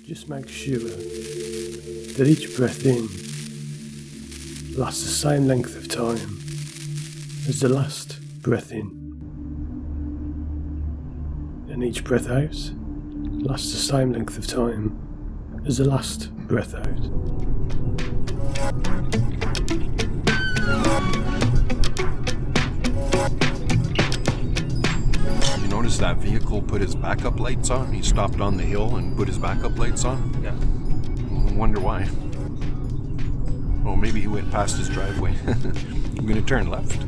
Just make sure that each breath in lasts the same length of time as the last breath in, and each breath out lasts the same length of time as the last breath out. You notice that vehicle put his backup lights on? He stopped on the hill and put his backup lights on? Yeah. I wonder why. Oh, maybe he went past his driveway. I'm gonna turn left.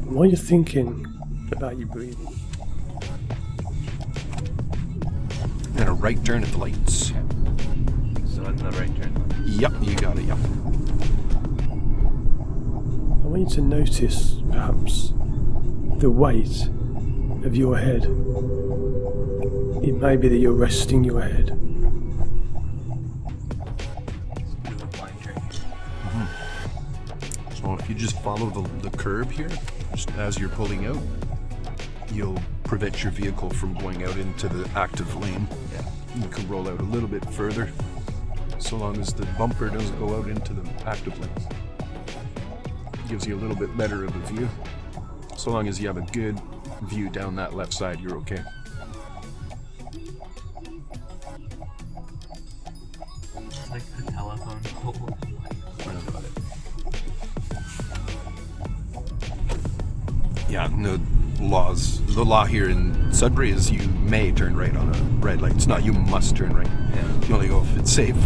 While you're thinking about your breathing, And a right turn at the lights. Okay. So in the right turn. Yep, you got it, yep. I want you to notice, perhaps, the weight of your head. It may be that you're resting your head. Do a blind turn. So if you just follow the curb here, just as you're pulling out, you'll prevent your vehicle from going out into the active lane. Yeah. You can roll out a little bit further, so long as the bumper doesn't go out into the active lane. Gives you a little bit better of a view. So long as you have a good view down that left side, you're okay. It's like the telephone pole. What about it? Yeah, the law here in Sudbury is you may turn right on a red light. It's not you must turn right. Yeah. You only go if it's safe,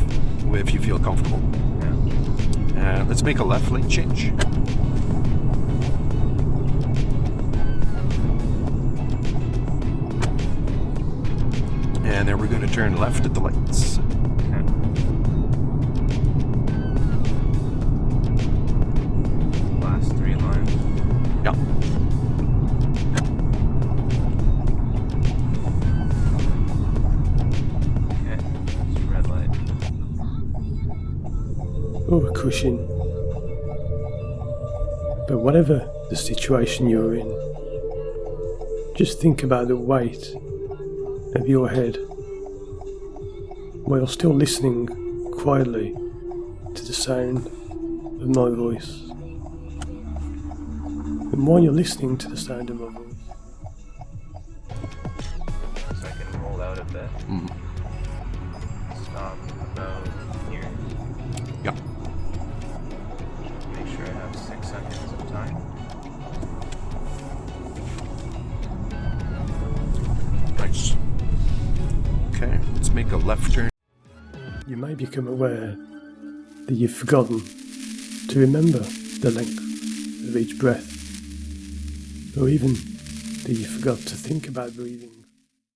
if you feel comfortable. Yeah. Let's make a left lane change. And then we're going to turn left at the lights. Okay. Last 3 lines. Yeah. Okay. It's red light. Or a cushion. But whatever the situation you're in, just think about the weight of your head while still listening quietly to the sound of my voice. And while you're listening to the sound of my voice, So I can roll out a bit. Stop about here. Yeah. Make sure I have 6 seconds of time. Nice. Okay, let's make a left turn. you may become aware that you've forgotten to remember the length of each breath, or even that you forgot to think about breathing.